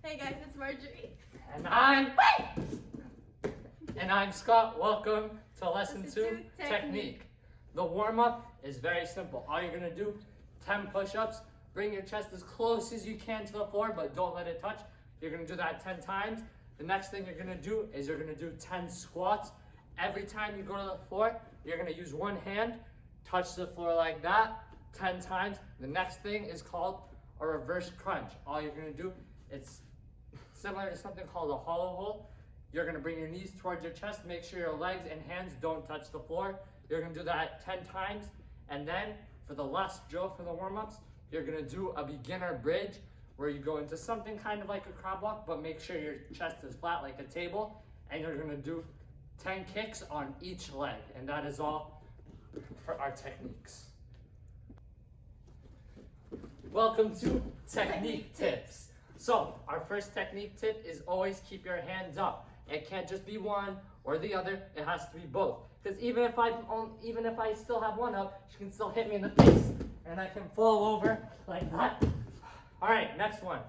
Hey guys, it's Marjorie. And I'm Scott. Welcome to lesson two, Technique. technique. The warm-up is very simple. All you're gonna do, 10 push-ups. Bring your chest as close as you can to the floor, but don't let it touch. You're gonna do that 10 times. The next thing you're gonna do is you're gonna do 10 squats. Every time you go to the floor, you're gonna use one hand, touch the floor like that, 10 times. The next thing is called a reverse crunch. All you're gonna do, it's similar to something called a hollow hold. You're gonna bring your knees towards your chest, make sure your legs and hands don't touch the floor. You're gonna do that 10 times. And then for the last drill for the warm-ups, you're gonna do a beginner bridge where you go into something kind of like a crab walk, but make sure your chest is flat like a table. And you're gonna do 10 kicks on each leg. And that is all for our techniques. Welcome to Technique Tips. So our first technique tip is always keep your hands up. It can't just be one or the other, it has to be both. Because even if I still have one up, she can still hit me in the face and I can fall over like that. All right, next one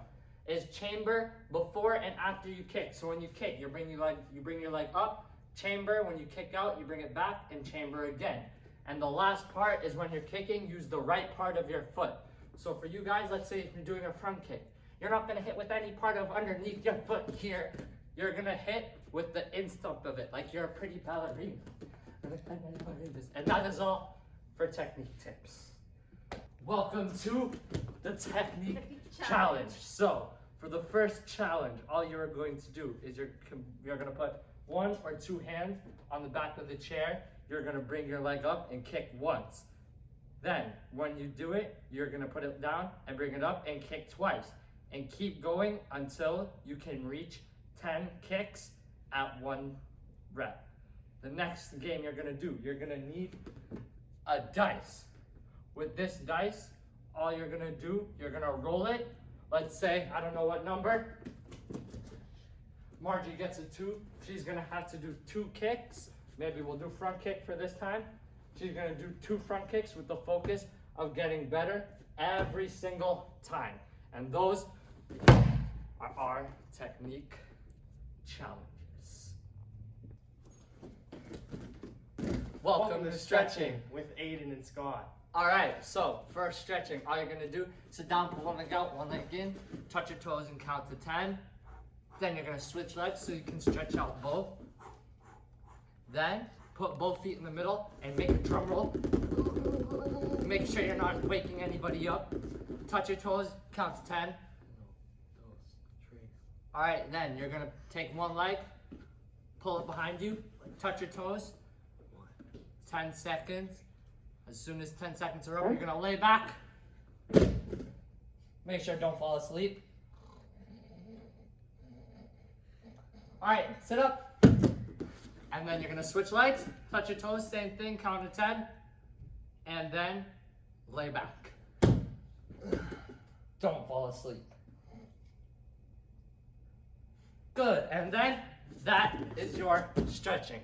is chamber before and after you kick. So when you kick, you bring your leg up, chamber. When you kick out, you bring it back and chamber again. And the last part is when you're kicking, use the right part of your foot. So for you guys, let's say if you're doing a front kick, you're not gonna hit with any part of underneath your foot here. You're gonna hit with the instump of it, like you're a pretty ballerina. And that is all for technique tips. Welcome to the technique challenge. So for the first challenge, all you're going to do is you're gonna put one or two hands on the back of the chair. You're gonna bring your leg up and kick once. Then when you do it, you're gonna put it down and bring it up and kick twice. And keep going until you can reach 10 kicks at one rep. The next game you're gonna do, you're gonna need a dice. With this dice, all you're gonna do, you're gonna roll it. Let's say, I don't know what number. Margie gets a 2. She's gonna have to do 2 kicks. Maybe we'll do front kick for this time. She's gonna do 2 front kicks with the focus of getting better every single time. And those are our technique challenges. Welcome to stretching with Aiden and Scott. All right, so for stretching, all you're gonna do, sit down, put one leg out, one leg in, touch your toes and count to 10. Then you're gonna switch legs so you can stretch out both. Then put both feet in the middle and make a drum roll. Make sure you're not waking anybody up. Touch your toes, count to 10. All right, then you're gonna take one leg, pull it behind you, touch your toes, 10 seconds. As soon as 10 seconds are up, you're gonna lay back. Make sure don't fall asleep. All right, sit up. And then you're gonna switch legs, touch your toes, same thing, count to 10, and then lay back. Don't fall asleep. Good, and then that is your stretching.